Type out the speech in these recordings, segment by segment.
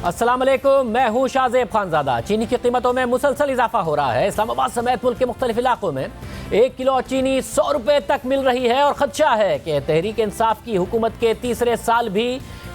अस्सलाम वालेकुम, मैं हूं शाहजेब खानजादा। चीनी की कीमतों में मुसलसल इजाफा हो रहा है। इस्लामाबाद समेत मुल्क के मुख्तलिफ इलाकों में 1 किलो चीनी 100 रुपए तक मिल रही है और खदशा है कि तहरीक इंसाफ की हुकूमत के तीसरे साल भी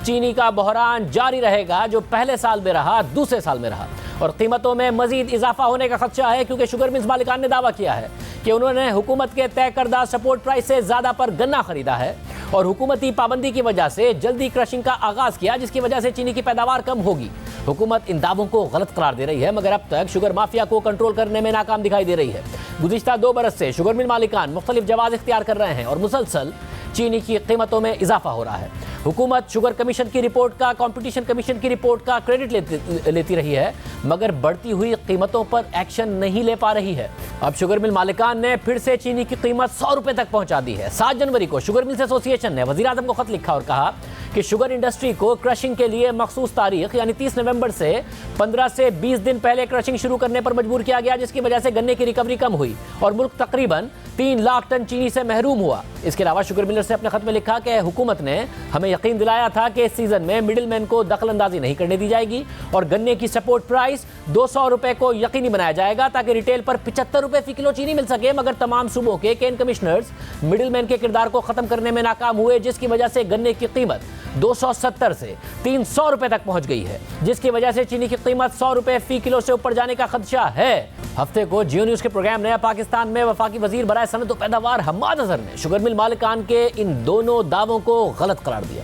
चीनी का बहरान जारी रहेगा, जो पहले साल में रहा दूसरे साल में रहा। और कीमतों में मजीद इजाफा होने का खदशा है, क्योंकि शुगर मिल्स मालिकान ने दावा किया है कि उन्होंने हुकूमत के तय करदा सपोर्ट प्राइस से ज़्यादा पर गन्ना खरीदा है और हुकूमती पाबंदी की वजह से जल्दी क्रशिंग का आगाज किया, जिसकी वजह से चीनी की पैदावार कम होगी। हुकूमत इन दावों को गलत करार दे रही है, मगर अब तक शुगर माफिया को कंट्रोल करने में नाकाम दिखाई दे रही है। गुज़िश्ता 2 बरस से शुगर मिल मालिकान मुख्तलिफ जवाब इख्तियार कर रहे हैं और मुसलसल चीनी की कीमतों में इजाफा हो रहा है। हुकूमत शुगर कमीशन की रिपोर्ट का, कंपटीशन कमीशन की रिपोर्ट का क्रेडिट लेती रही है, मगर बढ़ती हुई कीमतों पर एक्शन नहीं ले पा रही है। अब शुगर मिल मालिकान ने फिर से चीनी की कीमत 100 रुपए तक पहुंचा दी है। 7 जनवरी को शुगर मिल्स एसोसिएशन ने वज़ीर आज़म को खत लिखा और कहा कि शुगर इंडस्ट्री को क्रशिंग के लिए मखसूस तारीख यानी 30 नवंबर से 15 से 20 दिन पहले क्रशिंग शुरू करने पर मजबूर किया गया, जिसकी वजह से गन्ने की रिकवरी कम हुई और मुल्क तकरीबन 3 लाख टन चीनी से महरूम हुआ। इसके अलावा शुगर मिलर्स ने अपने खत में लिखा कि हुकूमत ने हमें यकीन दिलाया था कि इस सीजन में मिडिल मैन को दखल अंदाजी नहीं करने दी जाएगी और गन्ने की सपोर्ट प्राइस 200 रुपए को यकीनी बनाया जाएगा ताकि रिटेल पर 75 रुपए फी किलो चीनी मिल सके। मगर तमाम सूबों के केन कमिश्नर्स मिडिल मैन के किरदार को खत्म करने में नाकाम हुए, जिसकी वजह से गन्ने की कीमत 270 से 300 रुपए तक पहुंच गई है, जिसकी वजह से चीनी की कीमत 100 रुपए फी किलो से ऊपर जाने का खदशा है। हफ्ते को जियो न्यूज के प्रोग्राम नया पाकिस्तान में वफाकी वजीर बराए सनत व पैदावार हम्माद अजहर ने शुगर मिल मालिकान के इन दोनों दावों को गलत करार दिया।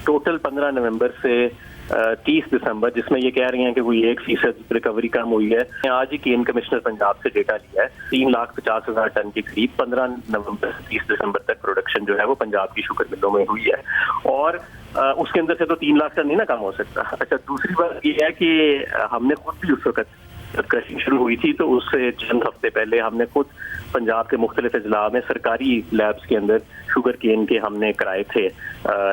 टोटल 15 नवंबर से 30 दिसंबर, जिसमें ये कह रही हैं कि कोई 1% रिकवरी कम हुई है। आज ही केन कमिश्नर पंजाब से डेटा लिया है, 3,50,000 टन के करीब 15 नवंबर से 30 दिसंबर तक प्रोडक्शन जो है वो पंजाब की शुगर मिलों में हुई है और उसके अंदर से तो 3 लाख टन नहीं ना कम हो सकता। अच्छा, दूसरी बात ये है कि हमने खुद भी उस वक्त क्रशिंग शुरू हुई थी तो उससे चंद हफ्ते पहले हमने खुद पंजाब के मुख्तलिफ अजला में सरकारी लैब्स के अंदर शुगर केन के हमने कराए थे,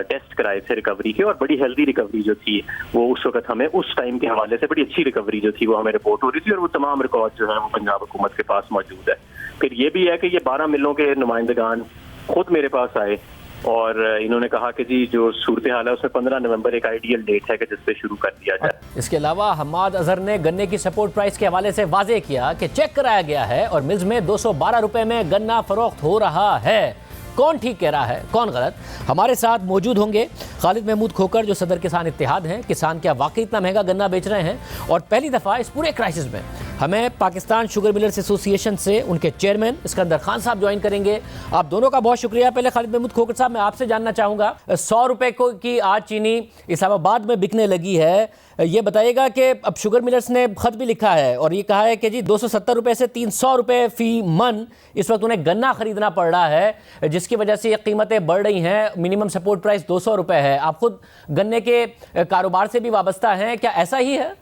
टेस्ट कराए थे रिकवरी के, और बड़ी हेल्दी रिकवरी जो थी वो उस वक्त हमें उस टाइम के हवाले से बड़ी अच्छी रिकवरी जो थी वो हमें रिपोर्ट हो रही थी और वो तमाम रिकॉर्ड जो है वो पंजाब हुकूमत के पास मौजूद है। फिर ये भी है कि ये 12 मिलों के नुमाइंदगान खुद मेरे पास आए और इन्होंने कहा कि जी जो सूरत हाल है उसमें 15 नवंबर एक आइडियल डेट है कि जिस पे शुरू कर दिया जाए। इसके अलावा हम्माद अजहर ने गन्ने की सपोर्ट प्राइस के हवाले से वाजे किया कि चेक कराया गया है और मिल्स में 212 रुपए में गन्ना फरोख्त हो रहा है। कौन ठीक कह रहा है, कौन गलत? हमारे साथ मौजूद होंगे खालिद महमूद खोकर, जो सदर किसान इत्तेहाद हैं। किसान क्या वाकई इतना महंगा गन्ना बेच रहे हैं? और पहली दफ़ा इस पूरे क्राइसिस में हमें पाकिस्तान शुगर मिलर्स एसोसिएशन से उनके चेयरमैन सिकंदर खान साहब ज्वाइन करेंगे। आप दोनों का बहुत शुक्रिया। पहले खालिद महमूद खोकर साहब, मैं आपसे जानना चाहूँगा, 100 रुपए को की आज चीनी इस्लामाबाद में बिकने लगी है, ये बताइएगा कि अब शुगर मिलर्स ने खत भी लिखा है और ये कहा है कि जी 270 रुपए से 300 रुपए फी मन इस वक्त उन्हें गन्ना खरीदना पड़ रहा है, जिसकी वजह से ये कीमतें बढ़ रही हैं। मिनिमम सपोर्ट प्राइस 200 रुपए है। आप खुद गन्ने के कारोबार से भी वाबस्ता हैं, क्या ऐसा ही है?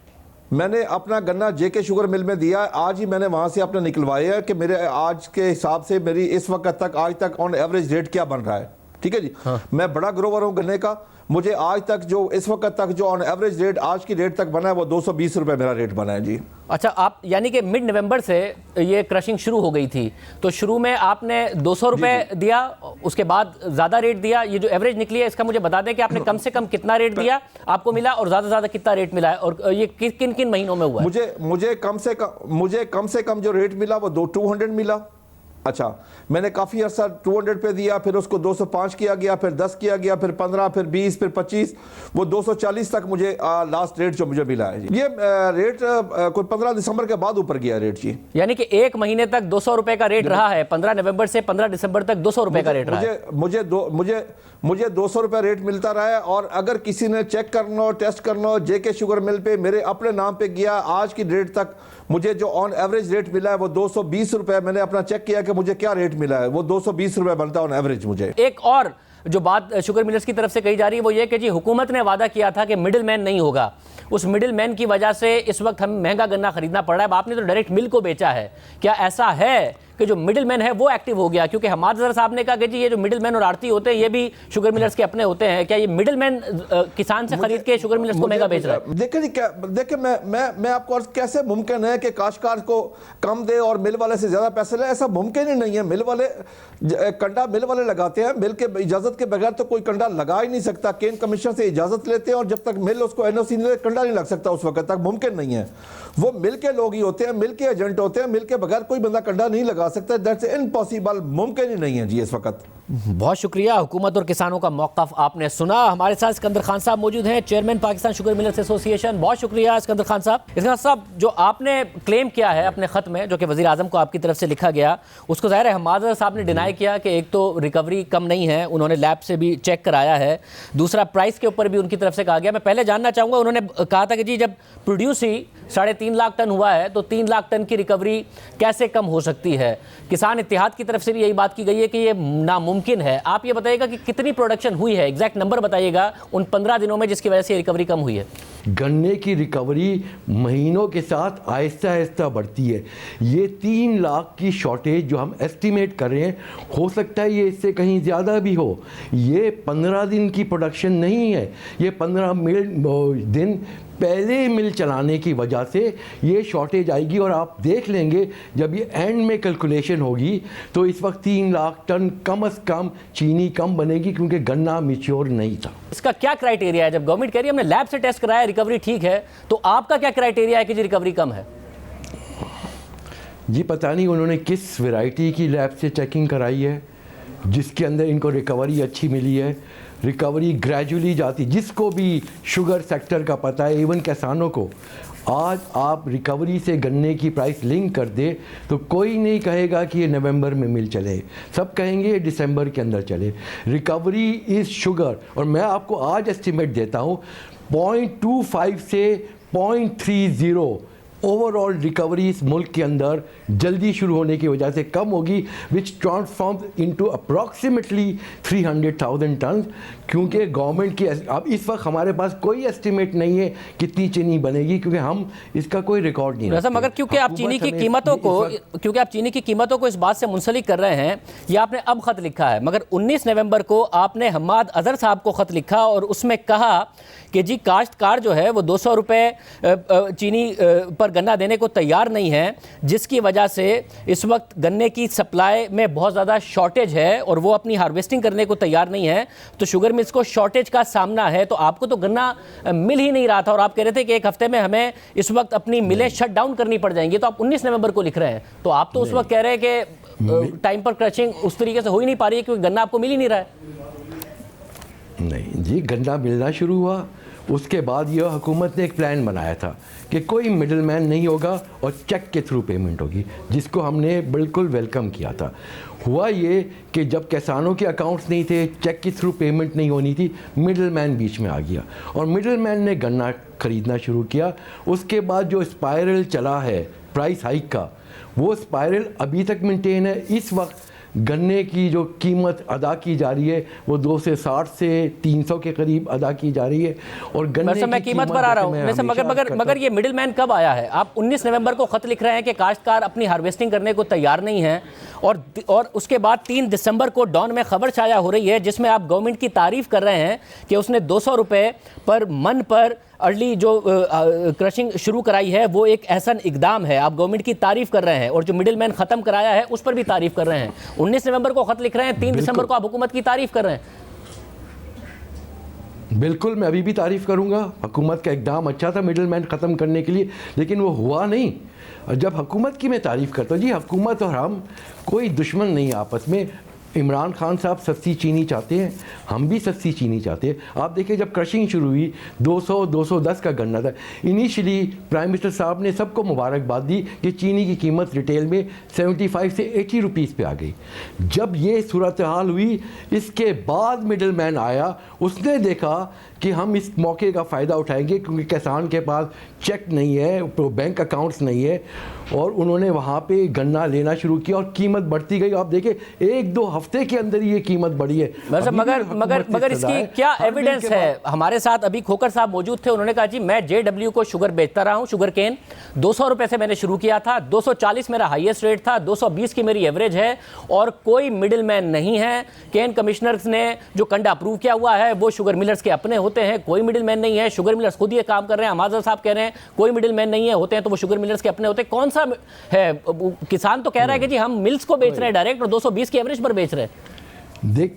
मैंने अपना गन्ना जेके शुगर मिल में दिया, आज ही मैंने वहाँ से अपने निकलवाया है कि मेरे आज के हिसाब से मेरी इस वक्त तक आज तक ऑन एवरेज रेट क्या बन रहा है। ठीक है जी। हाँ। मैं बड़ा ग्रोवर हूँ गन्ने का, मुझे आज तक जो इस वक्त तक जो ऑन एवरेज रेट आज की रेट तक बना है वो 220 रुपए मेरा रेट बना है जी। अच्छा, आप यानी कि मिड नवंबर से ये क्रशिंग शुरू हो गई थी, तो शुरू में आपने 200 रुपए दिया, उसके बाद ज़्यादा रेट दिया। ये जो एवरेज निकली है इसका मुझे बता दें कि आपने कम से कम कितना रेट दिया आपको मिला और ज़्यादा से ज़्यादा कितना रेट मिला है और ये किन किन महीनों में हुआ है? मुझे कम से कम जो रेट मिला वो 200 मिला। अच्छा, मैंने काफ़ी अर्सा 200 पे दिया, फिर उसको 205 किया गया, फिर 10 किया गया, फिर 15, फिर 20, फिर 25, वो 240 तक मुझे लास्ट रेट जो मुझे मिला है जी। ये रेट कोई 15 दिसंबर के बाद ऊपर गया रेट जी। यानी कि एक महीने तक 200 रुपए का रेट रहा है। 15 नवंबर से 15 दिसंबर तक 200 रुपए का रेट रहा है। मुझे 200 रुपये रेट मिलता रहा है और अगर किसी ने चेक करना हो, टेस्ट करना हो, जेके शुगर मिल पे मेरे अपने नाम पे गया, आज की डेट तक मुझे जो ऑन एवरेज रेट मिला है वो 220 रुपए। मैंने अपना चेक किया कि मुझे क्या रेट मिला है, वो 220 रुपए बनता है ऑन एवरेज मुझे। एक और जो बात शुगर मिलर्स की तरफ से कही जा रही है वो ये कि जी हुकूमत ने वादा किया था कि मिडिल मैन नहीं होगा, उस मिडिल मैन की वजह से इस वक्त हमें महंगा गन्ना खरीदना पड़ रहा है। आपने तो डायरेक्ट मिल को बेचा है, क्या ऐसा है कि जो मिडिल मैन है वो एक्टिव हो गया? क्योंकि हमाद अजहर साहब ने कहा कि जी ये जो मिडिल मैन और आड़ती होते हैं ये भी शुगर मिलर्स के अपने होते हैं। क्या ये मिडिल मैन किसान से खरीद के शुगर मिलर्स को महंगा बेच रहा है? देखिए मैं आपको अर्ज कैसे मुमकिन है कि काश्तकार को कम दे और मिल वाले से ज्यादा पैसे ले? ऐसा मुमकिन ही नहीं है। मिल वाले कंडा मिल वाले लगाते हैं, मिल के इजाजत के बगैर तो कोई कंडा लगा ही नहीं सकता। केन कमीशन से इजाजत लेते हैं और जब तक मिल उसको एनओसी नहीं, कंडा नहीं लग सकता उस वक्त तक, मुमकिन नहीं है। वो मिल के लोग ही होते हैं, मिल के एजेंट होते हैं, मिल के बगैर कोई बंदा कंडा नहीं लगा सकता। दैट्स इम्पॉसिबल, मुमकिन ही नहीं है जी इस वक्त। बहुत शुक्रिया। हुकूमत और किसानों का मौक़िफ़ आपने सुना। हमारे साथ सिकंदर खान साहब मौजूद हैं, chairman Pakistan sugar millers association. बहुत शुक्रिया सिकंदर खान साहब। इसका साहब जो आपने क्लेम किया है अपने ख़त में, जो कि वज़ीर आज़म को आपकी तरफ से लिखा गया, उसको ज़ाहिर है हमाद अजहर साहब ने डिनाई किया कि एक तो रिकवरी कम नहीं है, उन्होंने लैब से भी चेक कराया है, दूसरा प्राइस के ऊपर भी उनकी तरफ से कहा गया। मैं पहले जानना चाहूँगा, उन्होंने कहा था कि जी जब प्रोड्यूस ही 3.5 लाख टन हुआ है तो 3 लाख टन की रिकवरी कैसे कम हो सकती है? किसान इत्तेहाद की तरफ से भी यही बात की गई है कि ये नामुमकिन है। आप ये बताइएगा कि कितनी प्रोडक्शन हुई है, एग्जैक्ट नंबर बताइएगा उन 15 दिनों में जिसकी वजह से रिकवरी कम हुई है? गन्ने की रिकवरी महीनों के साथ आहिस्ता आहिस्ता बढ़ती है। ये 3 लाख की शॉर्टेज जो हम एस्टिमेट कर रहे हैं, हो सकता है ये इससे कहीं ज़्यादा भी हो। ये 15 दिन की प्रोडक्शन नहीं है, ये 15 दिन पहले मिल चलाने की वजह से ये शॉर्टेज आएगी। और आप देख लेंगे जब ये एंड में कैलकुलेशन होगी तो इस वक्त 3 लाख टन कम से कम चीनी कम बनेगी, क्योंकि गन्ना मैच्योर नहीं था। इसका क्या क्राइटेरिया है? जब गवर्नमेंट कह रही है हमने लैब से टेस्ट कराया रिकवरी ठीक है, तो आपका क्या क्राइटेरिया है कि जी रिकवरी कम है? जी पता नहीं उन्होंने किस वैरायटी की लैब से चेकिंग कराई है जिसके अंदर इनको रिकवरी अच्छी मिली है। रिकवरी ग्रेजुअली जाती, जिसको भी शुगर सेक्टर का पता है, इवन किसानों को, आज आप रिकवरी से गन्ने की प्राइस लिंक कर दे तो कोई नहीं कहेगा कि ये नवंबर में मिल चले, सब कहेंगे ये दिसंबर के अंदर चले। Recovery is sugar. और मैं आपको आज एस्टिमेट देता हूँ 0.25 से 0.30 ओवरऑल रिकवरी इस मुल्क के अंदर जल्दी शुरू होने की वजह से कम होगी, विच ट्रांसफॉर्म इनटू अप्रॉक्सीमेटली 300,000 टन। क्योंकि गवर्नमेंट की अब इस वक्त हमारे पास कोई एस्टिमेट नहीं है कितनी चीनी बनेगी, क्योंकि हम इसका कोई रिकॉर्ड नहीं रखते। मगर क्योंकि आप चीनी की कीमतों को इस बात से मुंसलिक कर रहे हैं, ये आपने अब ख़त लिखा है, मगर 19 नवंबर को आपने हमाद अजहर साहब को ख़त लिखा और उसमें कहा कि जी काश्तकार जो है वो 200 रुपये चीनी पर गन्ना देने को तैयार नहीं है, जिसकी वजह से इस वक्त गन्ने की सप्लाई में बहुत ज़्यादा शॉर्टेज है और वो अपनी हार्वेस्टिंग करने को तैयार नहीं है। तो शुगर मिल्स को शॉर्टेज का सामना है। तो आपको तो गन्ना मिल ही नहीं रहा था और आप कह रहे थे कि एक हफ्ते में हमें इस वक्त अपनी मिलें शट डाउन करनी पड़ जाएंगी। तो आप 19 नवंबर को लिख रहे हैं, तो आप तो उस वक्त कह रहे हैं कि टाइम पर क्रशिंग उस तरीके से हो ही नहीं पा रही है क्योंकि गन्ना आपको मिल ही नहीं रहा है। नहीं जी, गन्ना मिलना शुरू हुआ, उसके बाद यह हुकूमत ने एक प्लान बनाया था कि कोई मिडिल मैन नहीं होगा और चेक के थ्रू पेमेंट होगी, जिसको हमने बिल्कुल वेलकम किया था। हुआ ये कि जब किसानों के अकाउंट्स नहीं थे, चेक के थ्रू पेमेंट नहीं होनी थी, मिडिल मैन बीच में आ गया और मिडिल मैन ने गन्ना ख़रीदना शुरू किया। उसके बाद जो स्पाइरल चला है प्राइस हाइक का, वो स्पाइरल अभी तक मेंटेन है। इस वक्त गन्ने की जो कीमत अदा की जा रही है वो 260 से 300 के करीब अदा की जा रही है। और गन्ने मैं कीमत पर आ रहा हूँ, मगर ये मिडिल मैन कब आया है? आप 19 नवंबर को खत लिख रहे हैं कि काश्तकार अपनी हार्वेस्टिंग करने को तैयार नहीं है और उसके बाद 3 दिसंबर को डॉन में खबर छाया हो रही है जिसमें आप गवर्नमेंट की तारीफ कर रहे हैं कि उसने 200 रुपये पर मन पर अर्ली जो क्रशिंग शुरू कराई है वो एक एहसन इकदाम है। आप गवर्नमेंट की तारीफ कर रहे हैं और जो मिडिल मैन ख़त्म कराया है उस पर भी तारीफ कर रहे हैं। 19 नवंबर को खत लिख रहे हैं, 3 दिसंबर को आप हुकूमत की तारीफ कर रहे हैं। बिल्कुल, मैं अभी भी तारीफ़ करूंगा। हुकूमत का इकदाम अच्छा था मिडिल मैन ख़त्म करने के लिए, लेकिन वो हुआ नहीं। और जब हुकूमत की मैं तारीफ़ करता हूँ, जी हुकूमत और हम कोई दुश्मन नहीं आपस में। इमरान खान साहब सस्ती चीनी चाहते हैं, हम भी सस्ती चीनी चाहते हैं। आप देखिए जब क्रशिंग शुरू हुई 200-210 का गन्ना था। इनिशियली प्राइम मिनिस्टर साहब ने सबको मुबारकबाद दी कि चीनी की कीमत रिटेल में 75 से 80 रुपीज़ पे आ गई। जब ये सूरत हाल हुई, इसके बाद मिडिल मैन आया, उसने देखा कि हम इस मौके का फ़ायदा उठाएंगे क्योंकि किसान के पास चेक नहीं है, बैंक अकाउंट्स नहीं है, और उन्होंने वहाँ पे गन्ना लेना शुरू किया और कीमत बढ़ती गई। आप देखिए 1-2 हफ्ते के अंदर ही ये कीमत बढ़ी है। मगर इसकी क्या एविडेंस है? हमारे साथ अभी खोकर साहब मौजूद थे, उन्होंने कहा जी मैं JW को शुगर बेचता रहा हूं, शुगर केन 200 रुपए से मैंने शुरू किया था, 240 मेरा हाईएस्ट रेट था, 220 की मेरी एवरेज है और कोई मिडिल मैन नहीं है। केन कमिश्नर्स ने जो कंडा अप्रूव किया हुआ है वो शुगर मिलर्स के अपने होते हैं, कोई मिडिल मैन नहीं है। शुगर मिलर्स खुद ये काम कर रहे हैं, हमाजर साहब कह रहे हैं कोई मिडिल मैन नहीं है, होते हैं तो वो शुगर मिलर्स के अपने होते हैं। कौन सा है? किसान तो कह रहा है कि जी हम मिल्स को बेच रहे हैं डायरेक्ट और 220 की एवरेज पर बेच रहे हैं।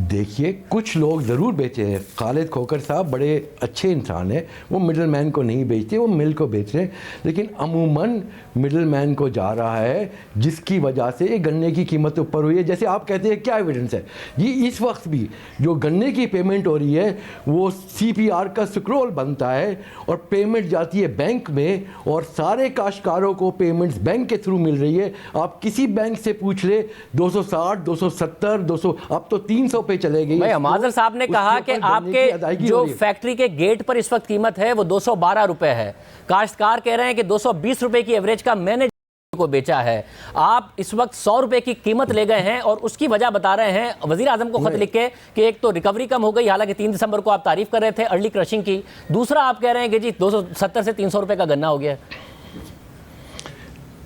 देखिए कुछ लोग ज़रूर बेचे हैं। खालिद खोकर साहब बड़े अच्छे इंसान हैं, वो मिडिल मैन को नहीं बेचते, वो मिल को बेच रहे हैं। लेकिन अमूमन मिडिल मैन को जा रहा है, जिसकी वजह से गन्ने की कीमत ऊपर हुई है। जैसे आप कहते हैं क्या एविडेंस है ये, इस वक्त भी जो गन्ने की पेमेंट हो रही है वो CPR का स्क्रॉल बनता है और पेमेंट जाती है बैंक में और सारे काश्तकारों को पेमेंट्स बैंक के थ्रू मिल रही है। आप किसी बैंक से पूछ ले 260, 270, 200, अब तो 300 पे चले गई। भाई हमाजर साहब ने कहा कि आपके जो फैक्ट्री के गेट पर इस वक्त कीमत है वो 212 रुपए है, काश्तकार कह रहे हैं कि 220 रुपए की एवरेज का मैंने को बेचा है। आप इस वक्त 100 रुपए की कीमत ले गए हैं और उसकी वजह बता रहे हैं वजीर आजम को खत लिख के कि एक तो रिकवरी कम हो गई, हालांकि 3 दिसंबर को आप तारीफ कर रहे थे अर्ली क्रशिंग की, दूसरा आप कह रहे हैं कि जी 270 से 300 रुपए का गन्ना हो गया।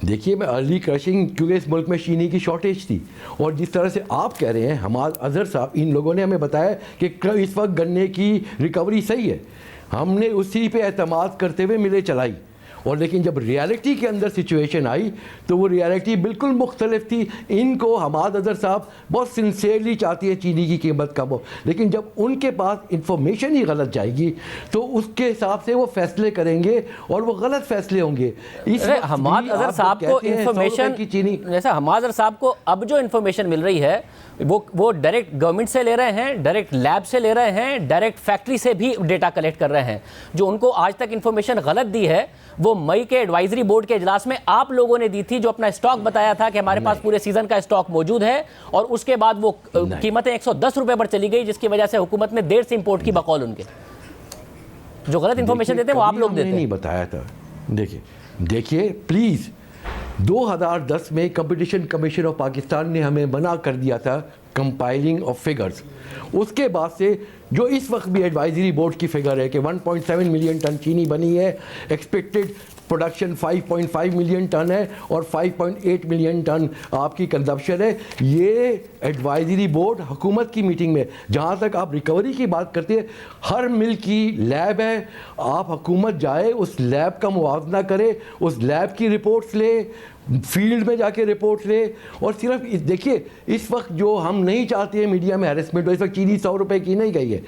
देखिए मैं अर्ली क्रशिंग, क्योंकि इस मुल्क में चीनी की शॉर्टेज थी और जिस तरह से आप कह रहे हैं, हमारे अजहर साहब इन लोगों ने हमें बताया कि इस वक्त गन्ने की रिकवरी सही है, हमने उसी पे एतमाद करते हुए मिलें चलाई। और लेकिन जब रियलिटी के अंदर सिचुएशन आई तो वो रियलिटी बिल्कुल मुख्तलिफ थी। इनको हमाद अजहर साहब बहुत सिंसियरली चाहती है चीनी की कीमत कम हो, लेकिन जब उनके पास इंफॉर्मेशन ही गलत जाएगी तो उसके हिसाब से वो फैसले करेंगे और वो गलत फैसले होंगे। हमाद अजहर साहब को इंफॉर्मेशन की चीनी, जैसा हमाद अजहर साहब को अब जो इंफॉर्मेशन मिल रही है वो डायरेक्ट गवर्नमेंट से ले रहे हैं, डायरेक्ट लैब से ले रहे हैं, डायरेक्ट फैक्ट्री से भी डेटा कलेक्ट कर रहे हैं। जो उनको आज तक इंफॉर्मेशन गलत दी है वो मई के एडवाइजरी बोर्ड के इजलास में आप लोगों ने दी थी, जो अपना स्टॉक बताया था कि हमारे पास पूरे सीजन का स्टॉक मौजूद है, और उसके बाद वो कीमतें 110 रुपए पर चली गई, जिसकी वजह से हुकूमत ने देर से इंपोर्ट की बकौल उनके। जो गलत इंफॉर्मेशन देते हैं वो आप लोग देते हैं। नहीं बताया था। देखिए प्लीज 2010 में कंपटीशन कमीशन ऑफ पाकिस्तान ने हमें मना कर दिया था कंपाइलिंग ऑफ फिगर्स। उसके बाद से जो इस वक्त भी एडवाइजरी बोर्ड की फिगर है कि 1.7 मिलियन टन चीनी बनी है, एक्सपेक्टेड प्रोडक्शन 5.5 मिलियन टन है और 5.8 मिलियन टन आपकी कंजप्शन है। ये एडवाइजरी बोर्ड हुकूमत की मीटिंग में, जहाँ तक आप रिकवरी की बात करते हैं, हर मिल की लैब है, आप हुकूमत जाए उस लैब का मुआवजा करे, उस लैब की रिपोर्ट्स ले, फील्ड में जाके रिपोर्ट ले। और सिर्फ देखिए इस वक्त जो हम नहीं चाहते हैं मीडिया में हैरेसमेंट हो, इस वक्त चीनी 100 रुपए की नहीं गई है।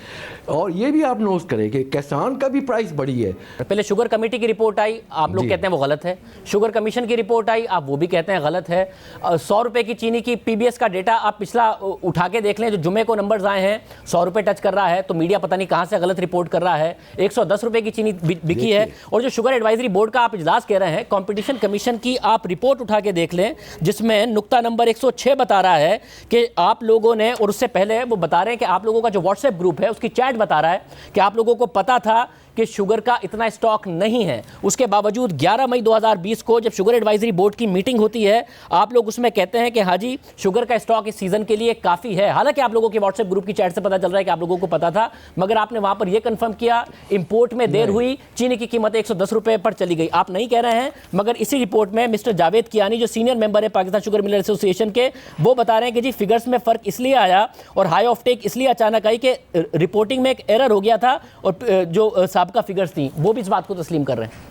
और ये भी आप नोट करें कि किसान का भी प्राइस बढ़ी है। पहले शुगर कमेटी की रिपोर्ट आई, आप लोग कहते हैं वो गलत है। शुगर कमीशन की रिपोर्ट आई, आप वो भी कहते हैं गलत है। 100 रुपए की चीनी की PBS का डेटा आप पिछला उठा के देख लें, जो जुमे को नंबर्स आए हैं 100 रुपए टच कर रहा है, तो मीडिया पता नहीं कहां से गलत रिपोर्ट कर रहा है। 110 रुपए की चीनी बिकी है। और जो शुगर एडवाइजरी बोर्ड का आप इजलास कह रहे हैं, कॉम्पिटिशन कमीशन की आप रिपोर्ट उठा के देख लें, जिसमें नुक्ता नंबर 106 बता रहा है कि आप लोगों ने, और उससे पहले वो बता रहे हैं कि आप लोगों का जो व्हाट्सएप ग्रुप है उसकी चैट बता रहा है कि आप लोगों को पता था कि शुगर का इतना स्टॉक नहीं है। उसके बावजूद 11 मई 2020 को जब शुगर एडवाइजरी बोर्ड की मीटिंग होती है, आप लोग उसमें कहते हैं कि हाँ जी शुगर का स्टॉक इस सीजन के लिए काफ़ी है। हालांकि आप लोगों के व्हाट्सएप ग्रुप की चैट से पता चल रहा है कि आप लोगों को पता था, मगर आपने वहां पर यह कंफर्म किया इंपोर्ट में देर हुई, चीनी की कीमत 110 रुपए पर चली गई। आप नहीं कह रहे हैं, मगर इसी रिपोर्ट में मिस्टर जावेद कियानी जो सीनियर मेंबर है पाकिस्तान शुगर मिलर एसोसिएशन के, वो बता रहे हैं कि जी फिगर्स में फर्क इसलिए आया और हाई ऑफ टेक इसलिए अचानक आई कि रिपोर्टिंग में एक एरर हो गया था और जो साबका फिगर्स थी वो भी इस बात को तस्लीम कर रहे हैं।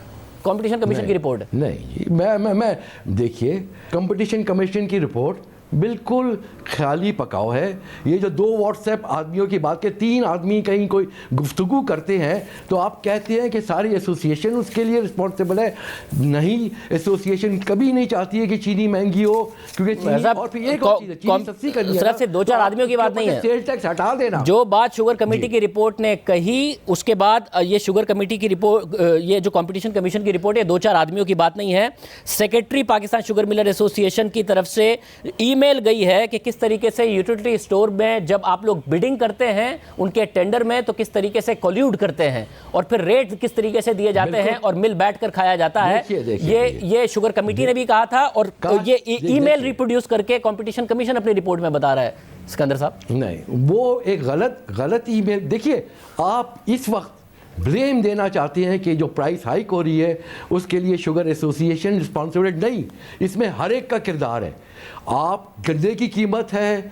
कंपटीशन कमीशन की रिपोर्ट है। नहीं, मैं देखिए कंपटीशन कमीशन की रिपोर्ट बिल्कुल ख्याली पकाओ है। ये जो 2 व्हाट्सएप आदमियों की बात के 3 आदमी कहीं कोई गुफ्तगू करते हैं तो आप कहते हैं कि सारी एसोसिएशन उसके लिए रिस्पॉन्सिबल है। नहीं, एसोसिएशन कभी नहीं चाहती है कि चीनी महंगी हो, क्योंकि चीनी और फिर एक और चीज़ है, चीनी सस्ती करनी है। सिर्फ से 2-4 आदमियों की बात नहीं है, सेल टैक्स हटा देना। जो बात शुगर कमेटी की रिपोर्ट ने कही, उसके बाद ये शुगर कमेटी की रिपोर्ट, ये जो कंपटीशन कमीशन की रिपोर्ट है 2-4 आदमियों की बात नहीं है। Secretary Pakistan sugar Miller association की तरफ से ईमेल गई है कि किस तरीके से यूटिलिटी स्टोर में जब आप लोग बिडिंग करते हैं उनके टेंडर में तो किस तरीके से कोल्यूड करते हैं और फिर रेट किस तरीके से दिए जाते हैं और मिल बैठकर खाया जाता है। ये शुगर कमेटी ने भी कहा था और ये ईमेल रिप्रोड्यूस करके कंपटीशन कमीशन अपनी रिपोर्ट में बता रहा है। सिकंदर साहब, नहीं, वो एक गलत ईमेल। देखिए, आप इस वक्त ब्लेम देना चाहते हैं कि जो प्राइस हाइक हो रही है उसके लिए शुगर एसोसिएशन रिस्पॉन्सिबल नहीं, इसमें हर एक का किरदार है। आप गन्ने की कीमत है,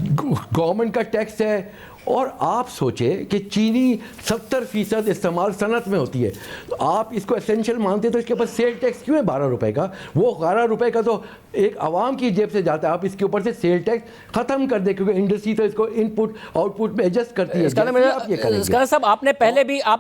गवर्नमेंट का टैक्स है, और आप सोचें कि चीनी 70% इस्तेमाल सनत में होती है, तो आप इसको एसेंशियल मानते हैं तो इसके ऊपर सेल टैक्स क्यों है 12 रुपए का? वो 12 रुपए का तो एक आवाम की जेब से जाता है, आप इसके ऊपर से सेल टैक्स खत्म कर दे, क्योंकि इंडस्ट्री तो इसको इनपुट आउटपुट में एडजस्ट करती है। साहब, आप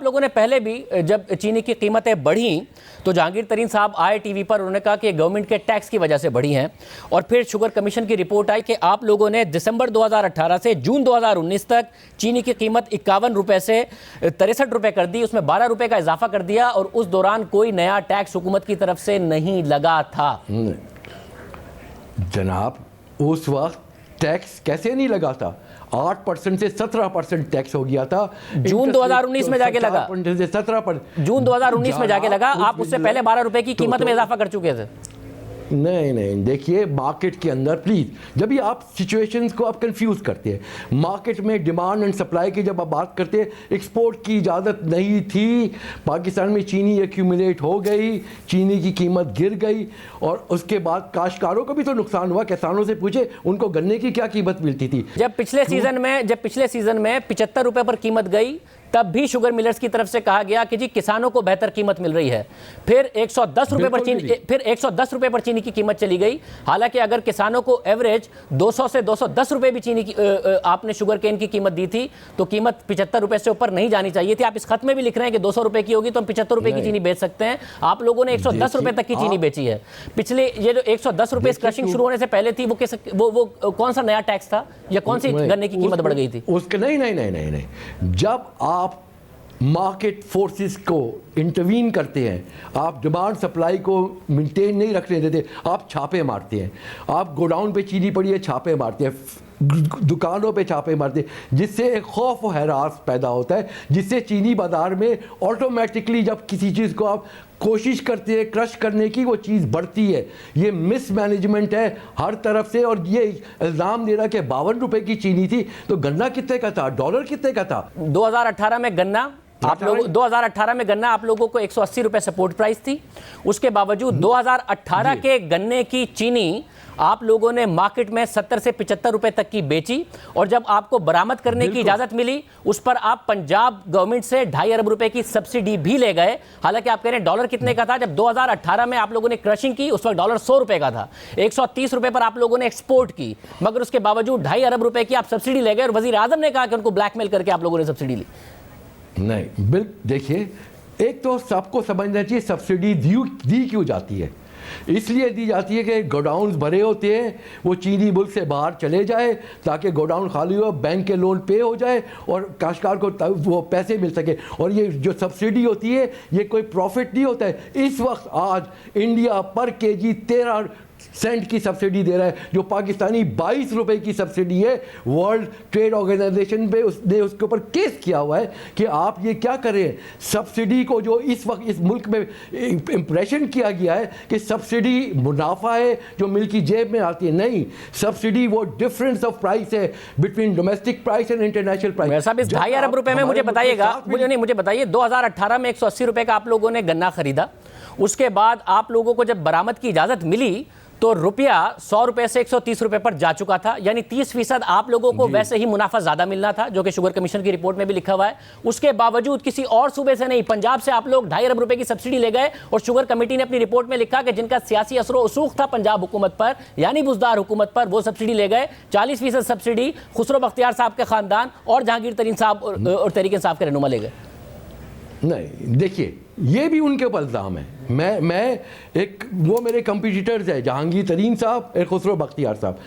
लोगों ने पहले भी जब चीनी की कीमतें बढ़ी तो जहांगीर तरीन साहब आए टीवी पर, उन्होंने कहा कि गवर्नमेंट के टैक्स की वजह से बढ़ी हैं, और फिर शुगर कमीशन की रिपोर्ट आई कि आप लोगों ने दिसंबर 2018 से जून 2019 तक चीनी की कीमत 51 रुपए से 63 रुपए कर दी, उसमें 12 रुपए का इजाफा कर दिया, और उस दौरान कोई नया टैक्स हुकूमत की तरफ से नहीं लगा था। जनाब, उस वक्त टैक्स कैसे नहीं लगा था? 8% से 17% टैक्स हो गया था। जून 2019 में जाके लगा, 17% जून 2019 में जाके लगा। आप उससे पहले 12 रुपए की कीमत में इजाफा कर चुके थे। नहीं, देखिए, मार्केट के अंदर प्लीज, जब भी आप सिचुएशंस को आप कंफ्यूज करते हैं, मार्केट में डिमांड एंड सप्लाई की जब आप बात करते हैं, एक्सपोर्ट की इजाज़त नहीं थी, पाकिस्तान में चीनी एक्यूमुलेट हो गई, चीनी की कीमत गिर गई, और उसके बाद काश्तकारों को भी तो नुकसान हुआ। किसानों से पूछे उनको गन्ने की क्या कीमत मिलती थी। जब पिछले सीजन में 75 रुपए पर कीमत गई, तब भी शुगर मिलर्स की तरफ से कहा गया कि जी किसानों को बेहतर कीमत मिल रही है। फिर 110 रुपए पर चीनी की कीमत चली गई। हालांकि अगर किसानों को एवरेज 200 से 210 रुपए भी चीनी की आपने शुगर केन की कीमत दी थी, तो कीमत 75 रुपए से ऊपर नहीं जानी चाहिए थी। आप इस खत में भी लिख रहे हैं कि 200 रुपए की होगी तो हम 75 रुपए की चीनी बेच सकते हैं। आप लोगों ने 110 रुपए तक की चीनी बेची है। पिछले ये जो 110 रुपए क्रशिंग शुरू होने से पहले थी, वो कौन सा नया टैक्स था या कौन सी गन्ने की कीमत बढ़ गई थी? उसके नहीं, जब आप मार्केट फोर्सेस को इंटरवीन करते हैं, आप डिमांड सप्लाई को मेंटेन नहीं रखने देते, आप छापे मारते हैं, आप गोडाउन पे चीनी पड़ी है छापे मारते हैं, दुकानों पे छापे मारते हैं, जिससे एक खौफ और हरास पैदा होता है, जिससे चीनी बाजार में ऑटोमेटिकली जब किसी चीज़ को आप कोशिश करते हैं क्रश करने की, वो चीज़ बढ़ती है। ये मिसमैनेजमेंट है हर तरफ से, और ये इल्ज़ाम दे रहा कि 52 रुपए की चीनी थी तो गन्ना कितने का था, डॉलर कितने का था? 2018 में गन्ना आप लोगों 2018 में गन्ना आप लोगों को 180 रुपए सपोर्ट प्राइस थी। उसके बावजूद 2018 के गन्ने की चीनी आप लोगों ने मार्केट में 70 से 75 रुपए तक की बेची, और जब आपको बरामद करने की इजाजत मिली उस पर आप पंजाब गवर्नमेंट से 2.5 अरब रुपए की सब्सिडी भी ले गए। हालांकि आप कह रहे हैं डॉलर कितने का था? जब 2018 में आप लोगों ने क्रशिंग की उस वक्त डॉलर 100 रुपए का था। 130 रुपए पर आप लोगों ने एक्सपोर्ट की, मगर उसके बावजूद 2.5 अरब रुपए की आप सब्सिडी ले गए, और वजीर आजम ने कहा कि उनको ब्लैकमेल करके आप लोगों ने सब्सिडी ली। नहीं, देखिए, एक तो सबको समझना चाहिए सब्सिडी दी क्यों जाती है। इसलिए दी जाती है कि गोडाउन्स भरे होते हैं, वो चीनी मुल्क से बाहर चले जाए ताकि गोडाउन खाली हो, बैंक के लोन पे हो जाए और काश्तकार को वो पैसे मिल सके। और ये जो सब्सिडी होती है ये कोई प्रॉफिट नहीं होता है। इस वक्त आज इंडिया पर केजी 13 सेंट की सब्सिडी दे रहा है, जो पाकिस्तानी 22 रुपए की सब्सिडी है। वर्ल्ड ट्रेड ऑर्गेनाइजेशन पे उसने उसके ऊपर केस किया हुआ है कि आप ये क्या कर रहे हैं। सब्सिडी को जो इस वक्त इस मुल्क में इंप्रेशन किया गया है कि सब्सिडी मुनाफा है जो मिल्क की जेब में आती है, नहीं, सब्सिडी वो डिफरेंस ऑफ प्राइस है between domestic price and international price. साहब, इस 2.5 अरब रुपए में मुझे बताइएगा, मुझे बताइए 2018 में 180 रुपए का आप लोगों ने गन्ना खरीदा, उसके बाद आप लोगों को जब बरामद की इजाजत मिली तो रुपया 100 रुपए से 130 रुपए पर जा चुका था, यानी 30% आप लोगों को वैसे ही मुनाफा ज्यादा मिलना था, जो कि शुगर कमीशन की रिपोर्ट में भी लिखा हुआ है। उसके बावजूद किसी और सूबे से नहीं, पंजाब से आप लोग 2.5 अरब रुपए की सब्सिडी ले गए, और शुगर कमेटी ने अपनी रिपोर्ट में लिखा कि जिनका सियासी असर उसूख था पंजाब हुकूमत पर, यानी बुजदार हुकूमत पर, वो सब्सिडी ले गए। 40% सब्सिडी खुसरो बख्तियार साहब के खानदान और जहांगीर तरीन साहब और तहरीक इंसाफ के रहनुमा ले गए। नहीं, देखिए ये भी उनके ऊपर इल्ज़ाम है। मैं वो मेरे कंपटीटर्स है जहांगीर तरीन साहब और खुसरो बख्तियार साहब,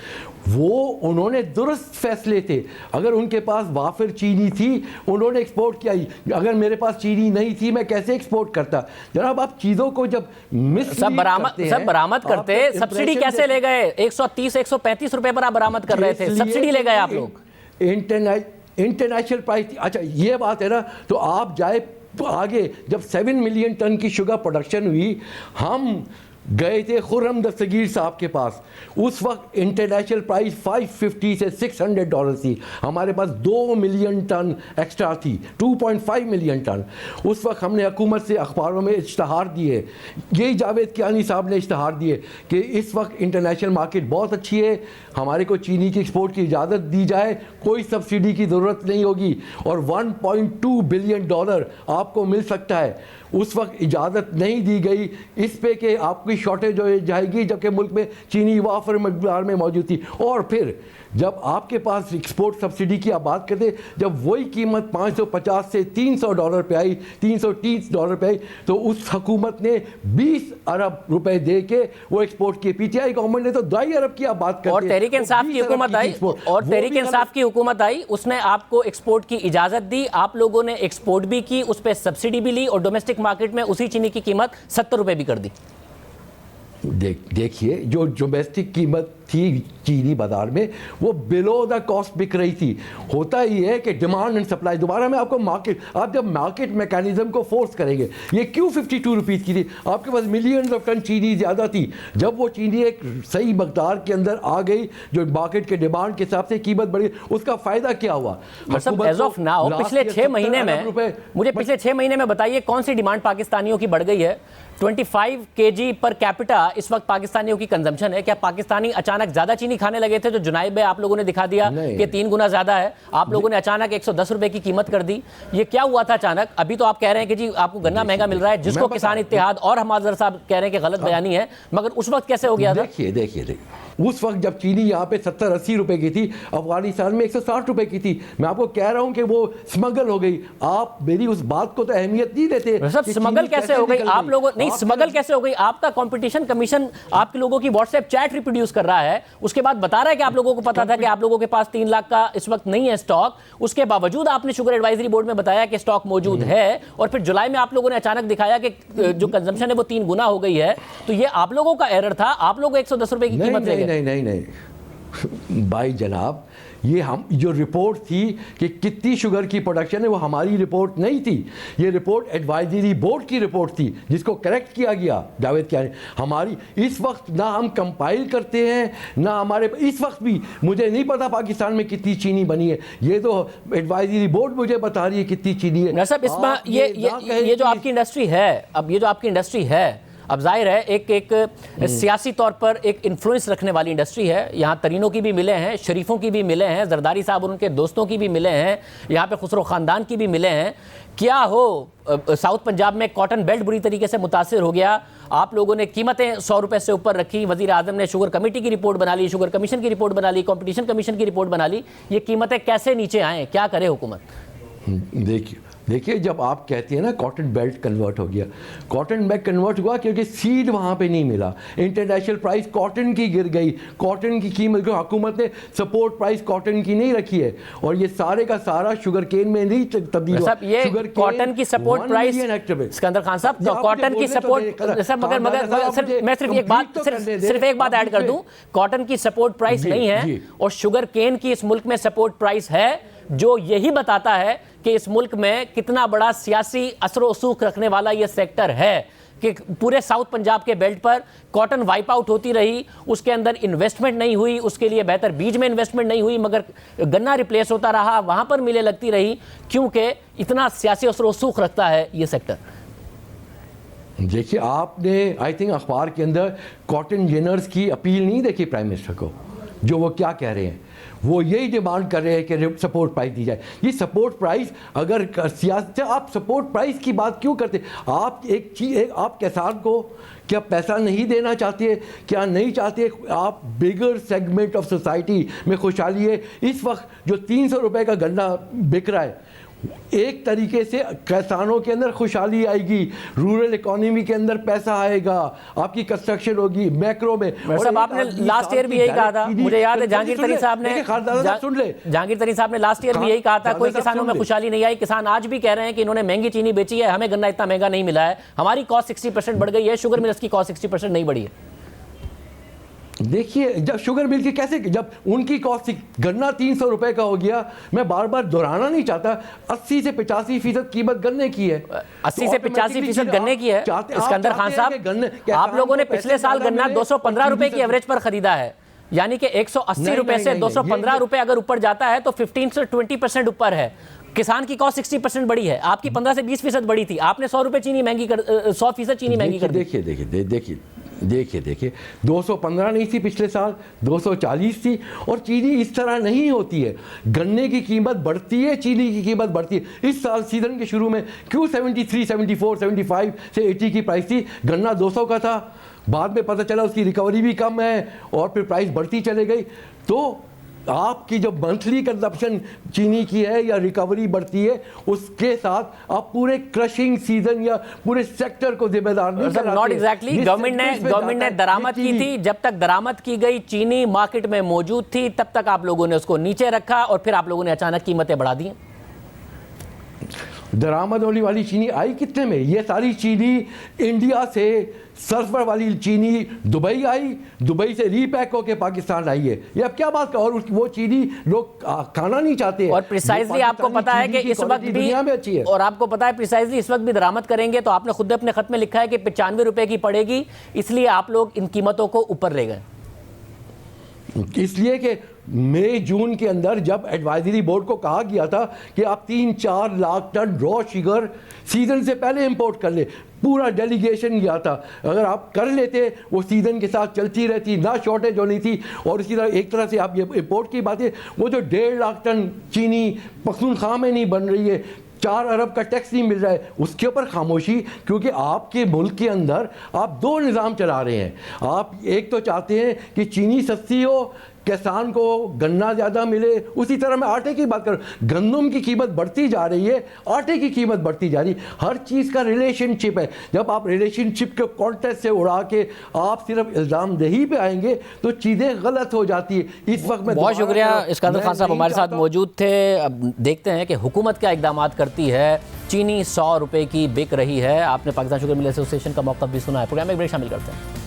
वो उन्होंने दुरुस्त फैसले थे। अगर उनके पास वाफिर चीनी थी उन्होंने एक्सपोर्ट किया, अगर मेरे पास चीनी नहीं थी मैं कैसे एक्सपोर्ट करता। जनाब आप चीज़ों को जब सब बरामद करते, सब्सिडी कैसे ले गए? 130-135 रुपए पर आप बरामद कर रहे थे, सब्सिडी ले गए आप लोग। इंटरनेशनल प्राइस, अच्छा ये बात है ना, तो आप जाए आगे जब 7 मिलियन टन की शुगर प्रोडक्शन हुई, हम गए थे खुर्रम दस्तगीर साहब के पास, उस वक्त इंटरनेशनल प्राइस 550 से $600 थी, हमारे पास 2 मिलियन टन एक्स्ट्रा थी, 2.5 मिलियन टन। उस वक्त हमने हुकूमत से अखबारों में इश्तहार दिए, यही जावेद कियानी साहब ने इश्तहार दिए कि इस वक्त इंटरनेशनल मार्केट बहुत अच्छी है, हमारे को चीनी की एक्सपोर्ट की इजाज़त दी जाए, कोई सब्सिडी की ज़रूरत नहीं होगी और $1.2 बिलियन आपको मिल सकता है। उस वक्त इजाज़त नहीं दी गई इस पे कि आपकी शॉर्टेज हो जाएगी, जबकि मुल्क में चीनी वाफर मकदार में मौजूद थी। और फिर जब आपके पास एक्सपोर्ट सब्सिडी की आप बात करते, जब वही कीमत $550 से $300 पे आई, $330 पे आई, तो उस हुकूमत ने 20 अरब रुपए दे के वो एक्सपोर्ट किए। पीटीआई गवर्नमेंट ने तो 2.5 अरब की आप बात करते, और तहरीक इंसाफ की हुकूमत आई, और तहरीक इंसाफ की हुकूमत आई, उसने आपको एक्सपोर्ट की इजाजत दी, आप लोगों ने एक्सपोर्ट भी की, उस पर सब्सिडी भी ली और डोमेस्टिक मार्केट में उसी चीनी की कीमत 70 रुपए भी कर दी। देखिए जो डोमेस्टिक कीमत थी चीनी बाजार में वो बिलो द कॉस्ट बिक रही थी। होता ही है कि डिमांड एंड सप्लाई, दोबारा मैं आपको मार्केट, आप जब मार्केट मैकेनिज्म को फोर्स करेंगे, ये क्यों 52 रुपीज़ की थी, आपके पास मिलियंस ऑफ टन चीनी ज़्यादा थी। जब वो चीनी एक सही मकदार के अंदर आ गई, जो मार्केट के डिमांड के हिसाब से कीमत बढ़ी, उसका फ़ायदा क्या हुआ? एज ऑफ नाउ पिछले 6 महीने में, मुझे पिछले 6 महीने में बताइए कौन सी डिमांड पाकिस्तानियों की बढ़ गई है? 25 kg पर कैपिटा इस वक्त पाकिस्तानियों की कंजम्पशन है। क्या पाकिस्तानी अचानक ज्यादा चीनी खाने लगे थे? जो जुनाइब है आप लोगों ने दिखा दिया कि 3 गुना ज्यादा है, आप लोगों ने अचानक 110 रुपए की कीमत कर दी। ये क्या हुआ था अचानक? अभी तो आप कह रहे हैं कि जी आपको गन्ना महंगा मिल रहा है, जिसको किसान इत्तेहाद और हमाजर साहब कह रहे हैं कि गलत बयानी है, मगर उस वक्त कैसे हो गया था? देखिए उस वक्त जब चीनी यहाँ पे 70-80 रुपए की थी, अफगानिस्तान में 160 रुपए की थी। मैं आपको कह रहा हूँ कि वो स्मगल हो गई। आप मेरी उस बात को तो अहमियत नहीं देते। स्मगल कैसे हो गई? आप लोगों नहीं, स्मगल कैसे हो गई? आपका कंपटीशन कमीशन आपके लोगों की व्हाट्सएप चैट रिप्रोड्यूस कर रहा है, उसके बाद बता रहा है कि आप लोगों को पता था कि आप लोगों के पास 3 लाख का इस वक्त नहीं है स्टॉक, उसके बावजूद आपने शुगर एडवाइजरी बोर्ड में बताया कि स्टॉक मौजूद है, और फिर जुलाई में आप लोगों ने अचानक दिखाया कि जो कंजम्पशन है वो 3 गुना हो गई है। तो ये आप लोगों का एरर था, आप लोग 110 रुपए की कीमत ले गए। नहीं भाई जनाब, ये हम जो रिपोर्ट थी कि कितनी शुगर की प्रोडक्शन है वो हमारी रिपोर्ट नहीं थी, ये रिपोर्ट एडवाइजरी बोर्ड की रिपोर्ट थी जिसको करेक्ट किया गया जावेद कियानी। हमारी इस वक्त ना हम कंपाइल करते हैं ना हमारे, इस वक्त भी मुझे नहीं पता पाकिस्तान में कितनी चीनी बनी है, ये तो एडवाइजरी बोर्ड मुझे बता रही है कितनी चीनी है। सब इसमें ये जो आपकी इंडस्ट्री है, अब ये जो आपकी इंडस्ट्री है, अब जाहिर है एक सियासी तौर पर एक इन्फ्लुएंस रखने वाली इंडस्ट्री है। यहाँ तरीनों की भी मिले हैं, शरीफों की भी मिले हैं, जरदारी साहब और उनके दोस्तों की भी मिले हैं, यहाँ पे खुसरो ख़ानदान की भी मिले हैं। क्या हो साउथ पंजाब में कॉटन बेल्ट बुरी तरीके से मुतासिर हो गया, आप लोगों ने कीमतें 100 रुपए से ऊपर रखी, वजीर आजम ने शुगर कमेटी की रिपोर्ट बना ली, शुगर कमीशन की रिपोर्ट बना ली, कॉम्पिटिशन कमीशन की रिपोर्ट बना ली, ये कीमतें कैसे नीचे आएँ? क्या करे हुकूमत? देखिए जब आप कहते हैं ना कॉटन बेल्ट कन्वर्ट हो गया, कॉटन बेल्ट कन्वर्ट हुआ क्योंकि सीड वहाँ पे नहीं मिला, इंटरनेशनल प्राइस कॉटन की गिर गई, कॉटन की कीमत को हुकूमत ने सपोर्ट प्राइस कॉटन की नहीं रखी है, और ये सारे का सारा शुगर केन में नहीं तब्दील हुआ। ये कॉटन की सपोर्ट प्राइस, सिकंदर खान साहब, तो कॉटन की सपोर्ट, मगर मैं सिर्फ एक बात ऐड कर दूं, कॉटन की सपोर्ट प्राइस नहीं है और शुगर केन की इस मुल्क में सपोर्ट प्राइस है, जो यही बताता है कि इस मुल्क में कितना बड़ा सियासी असर व रसूख रखने वाला यह सेक्टर है कि पूरे साउथ पंजाब के बेल्ट पर कॉटन वाइप आउट होती रही, उसके अंदर इन्वेस्टमेंट नहीं हुई, उसके लिए बेहतर बीज में इन्वेस्टमेंट नहीं हुई, मगर गन्ना रिप्लेस होता रहा, वहां पर मिलें लगती रही, क्योंकि इतना सियासी असर व रसूख रखता है ये सेक्टर। देखिए आपने आई थिंक अखबार के अंदर कॉटन जिनर्स की अपील नहीं देखी प्राइम मिनिस्टर को, जो वो क्या कह रहे हैं, वो यही डिमांड कर रहे हैं कि सपोर्ट प्राइस दी जाए। ये सपोर्ट प्राइस अगर सियासत, आप सपोर्ट प्राइस की बात क्यों करते? आप एक चीज़, आप किसान को क्या पैसा नहीं देना चाहते, क्या नहीं चाहते आप बिगर सेगमेंट ऑफ सोसाइटी में खुशहाली है? इस वक्त जो 300 रुपए का गन्ना बिक रहा है एक तरीके से किसानों के अंदर खुशहाली आएगी, रूरल इकोनॉमी के अंदर पैसा आएगा, आपकी कंस्ट्रक्शन होगी मैक्रो में। और आपने लास्ट ईयर भी यही कहा था, मुझे याद है जहांगीर तरीन साहब ने, सुन ले, जहांगीर तरीन साहब ने लास्ट ईयर भी यही कहा था, कोई किसानों में खुशहाली नहीं आई। किसान आज भी कह रहे हैं कि इन्होंने महंगी चीनी बेची है, हमें गन्ना इतना महंगा नहीं मिला है, हमारी कॉस्ट 60% बढ़ गई है, शुगर मिल्स की कॉस्ट 60% नहीं बढ़ी है। देखिए, जब शुगर मिल की कैसे, जब उनकी कॉस्ट गन्ना 300 रुपए का हो गया, मैं बार बार दोहराना नहीं चाहता, 80 से 85% कीमत गन्ने की है, 80 से 85% गन्ने की है। सिकंदर खान साहब, आप लोगों ने पिछले साल गन्ना 215 रुपए की एवरेज पर खरीदा है, यानी कि 180 रुपए से 215 रुपए अगर ऊपर जाता है तो 15 से 20% ऊपर है। किसान की कॉस्ट 60% बढ़ी है, आपकी 15 से 20% बढ़ी थी, आपने 100 रुपए चीनी महंगी कर 100% चीनी महंगी कर दी। देखिए 215 नहीं थी पिछले साल, 240 थी। और चीनी इस तरह नहीं होती है, गन्ने की कीमत बढ़ती है, चीनी की कीमत बढ़ती है। इस साल सीजन के शुरू में क्यों 73, 74, 75 से 80 की प्राइस थी, गन्ना 200 का था, बाद में पता चला उसकी रिकवरी भी कम है और फिर प्राइस बढ़ती चले गई। तो आपकी जो मंथली कंजप्शन चीनी की है या रिकवरी बढ़ती है, उसके साथ आप पूरे क्रशिंग सीजन या पूरे सेक्टर को जिम्मेदार नहीं कराते। नॉट एग्जैक्टली, गवर्नमेंट ने दरामद की थी, जब तक दरामद की गई चीनी मार्केट में मौजूद थी, तब तक आप लोगों ने उसको नीचे रखा और फिर आप लोगों ने अचानक कीमतें बढ़ा दी। दरामद होने वाली चीनी आई कितने में? ये सारी चीनी इंडिया से सल्फर वाली चीनी दुबई आई, दुबई से रीपैक होके पाकिस्तान आई है। ये अब क्या बात का, और वो चीनी लोग खाना नहीं चाहते। और प्रिसाइजली आपको पता है कि इस वक्त भी दुनिया में अच्छी है, और आपको पता है प्रिसाइजली इस वक्त भी दरामद करेंगे तो आपने खुद अपने खत में लिखा है कि 95 रुपए की पड़ेगी, इसलिए आप लोग इन कीमतों को ऊपर ले गए। इसलिए कि मई जून के अंदर जब एडवाइजरी बोर्ड को कहा गया था कि आप 3-4 lakh ton raw sugar season से पहले इंपोर्ट कर ले, पूरा डेलीगेशन गया था, अगर आप कर लेते वो सीजन के साथ चलती रहती, ना शॉर्टेज होनी थी। और इसी तरह एक तरह से आप ये इंपोर्ट की बात है, वो जो 1.5 लाख टन चीनी पख्तूनख्वा में नहीं बन रही है, 4 अरब का टैक्स नहीं मिल रहा है, उसके ऊपर खामोशी। क्योंकि आपके मुल्क के अंदर आप 2 निज़ाम चला रहे हैं। आप एक तो चाहते हैं कि चीनी सस्ती हो, किसान को गन्ना ज़्यादा मिले, उसी तरह मैं आटे की बात करूं, गंदम की कीमत बढ़ती जा रही है, आटे की कीमत बढ़ती जा रही है। हर चीज़ का रिलेशनशिप है। जब आप रिलेशनशिप के कॉन्टेक्स्ट से उड़ा के आप सिर्फ इल्ज़ामदेही पे आएंगे तो चीज़ें गलत हो जाती है। इस वक्त में बहुत शुक्रिया सिकंदर खान साहब हमारे साथ मौजूद थे। अब देखते हैं कि हुकूमत क्या इकदाम करती है। चीनी 100 रुपए की बिक रही है। आपने पाकिस्तान शुगर मिल एसोसिएशन का मौक़िफ़ भी सुना है। प्रोग्राम में एक ब्रेक शामिल करते हैं।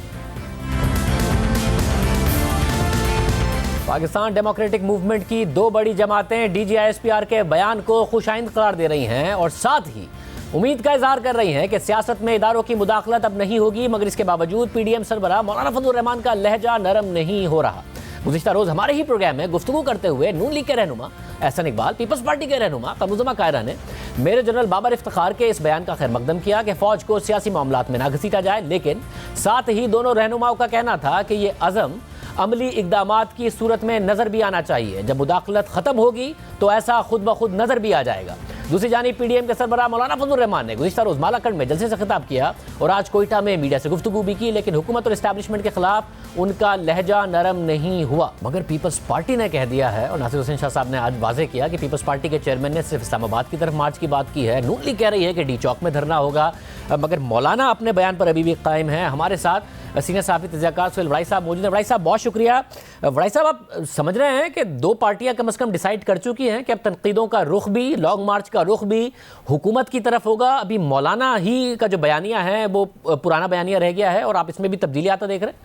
पाकिस्तान डेमोक्रेटिक मूवमेंट की 2 बड़ी जमातें DGISPR के बयान को खुशाइंद करार दे रही हैं और साथ ही उम्मीद का इजहार कर रही हैं कि सियासत में इदारों की मुदाखलत अब नहीं होगी। मगर इसके बावजूद PDM सरबराह मौलाना फजलुर रहमान का लहजा नरम नहीं हो रहा। गुज़िश्ता रोज़ हमारे ही प्रोग्राम में गुफ्तगू करते हुए नून लीग के रहनुमा एहसन इकबाल, पीपल्स पार्टी के रहनुमा कमरुज़्ज़मा कायरा ने मेजर जनरल बाबर इफ्तिखार के इस बयान का खैर मकदम किया कि फ़ौज को सियासी मामलात में ना घसीटा जाए। लेकिन साथ ही दोनों रहनुमाओं का कहना था कि ये अज़म अमली इक़दामात की सूरत में नज़र भी आना चाहिए। जब मुदाखलत ख़त्म होगी तो ऐसा खुद ब खुद नज़र भी आ जाएगा। दूसरी जानिब PDM के सरबराह मौलाना फजलुर रहमान ने गुज़िश्ता रोज़ मालाकंड में जलसे से खिताब किया और आज कोयटा में मीडिया से गुफ्तगू भी की। लेकिन हुकूमत और इस्टेब्लिशमेंट के खिलाफ उनका लहजा नरम नहीं हुआ। मगर पीपल्स पार्टी ने कह दिया है और नासिर हुसैन शाह साहब ने आज वाज़ेह किया कि पीपल्स पार्टी के चेयरमैन ने सिर्फ इस्लामाबाद की तरफ मार्च की बात की है। नून लीग कह रही है कि डी चौक में धरना होगा। मगर मौलाना अपने बयान पर अभी भी कायम है। हमारे साथ सीनियर सहाफ़ी तज़कियाकार सुहेल वड़ाई साहब मौजूद हैं। वड़ाई साहब बहुत शुक्रिया। वड़ाई साहब, आप समझ रहे हैं कि 2 पार्टियां कम से कम डिसाइड कर चुकी हैं कि अब तनकीदों का रुख भी, लॉन्ग मार्च का रुख भी हुकूमत की तरफ होगा। अभी मौलाना ही का जो बयानिया है वो पुराना बयानिया रह गया है और आप इसमें भी तब्दीली आता देख रहे हैं?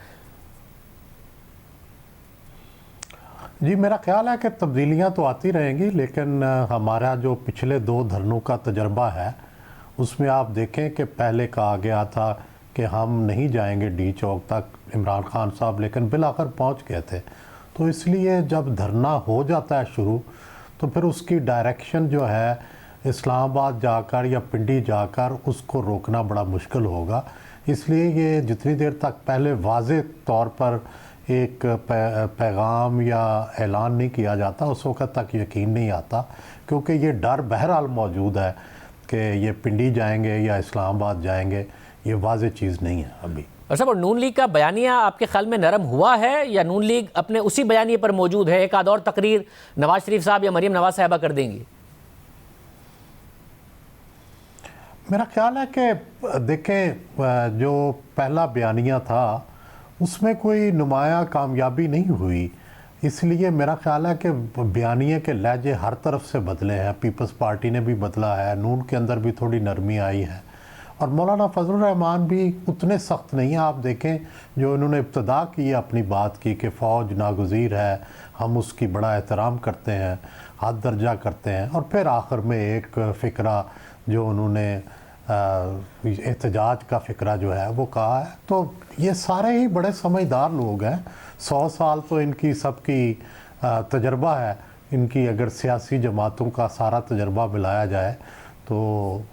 जी, मेरा ख्याल है कि तब्दीलियां तो आती रहेंगी, लेकिन हमारा जो पिछले 2 धरनों का तजर्बा है उसमें आप देखें कि पहले कहा गया था कि हम नहीं जाएंगे डी चौक तक, इमरान खान साहब लेकिन बिलाखिर पहुंच गए थे। तो इसलिए जब धरना हो जाता है शुरू तो फिर उसकी डायरेक्शन जो है इस्लामाबाद जाकर या पिंडी जाकर उसको रोकना बड़ा मुश्किल होगा। इसलिए ये जितनी देर तक पहले वाज़ेह तौर पर एक पैगाम या ऐलान नहीं किया जाता उस वक़्त तक यकीन नहीं आता, क्योंकि ये डर बहरहाल मौजूद है कि ये पिंडी जाएंगे या इस्लामाबाद जाएंगे। ये वाज़ेह चीज़ नहीं है अभी। अच्छा, और नून लीग का बयानिया आपके ख्याल में नरम हुआ है या नून लीग अपने उसी बयानिए पर मौजूद है? एक आध और तकरीर नवाज शरीफ साहब या मरीम नवाज साहबा कर देंगी? मेरा ख्याल है कि देखें, जो पहला बयानिया था उसमें कोई नुमाया कामयाबी नहीं हुई, इसलिए मेरा ख्याल है कि बयानिए के लहजे हर तरफ से बदले हैं। पीपल्स पार्टी ने भी बदला है, नून के अंदर भी थोड़ी नरमी आई है, और मौलाना फजलुर रहमान भी उतने सख्त नहीं हैं। आप देखें जो इन्होंने इब्तदा की अपनी बात की कि फ़ौज नागुज़ीर है, हम उसकी बड़ा एहतराम करते हैं, हद दर्जा करते हैं, और फिर आखिर में एक फ़िक्रा जो उन्होंने एहतजाज का फ़िक्रा जो है वो कहा है। तो ये सारे ही बड़े समझदार लोग हैं। 100 साल तो इनकी सबकी तजर्बा है, इनकी अगर सियासी जमातों का सारा तजर्बा मिलाया जाए तो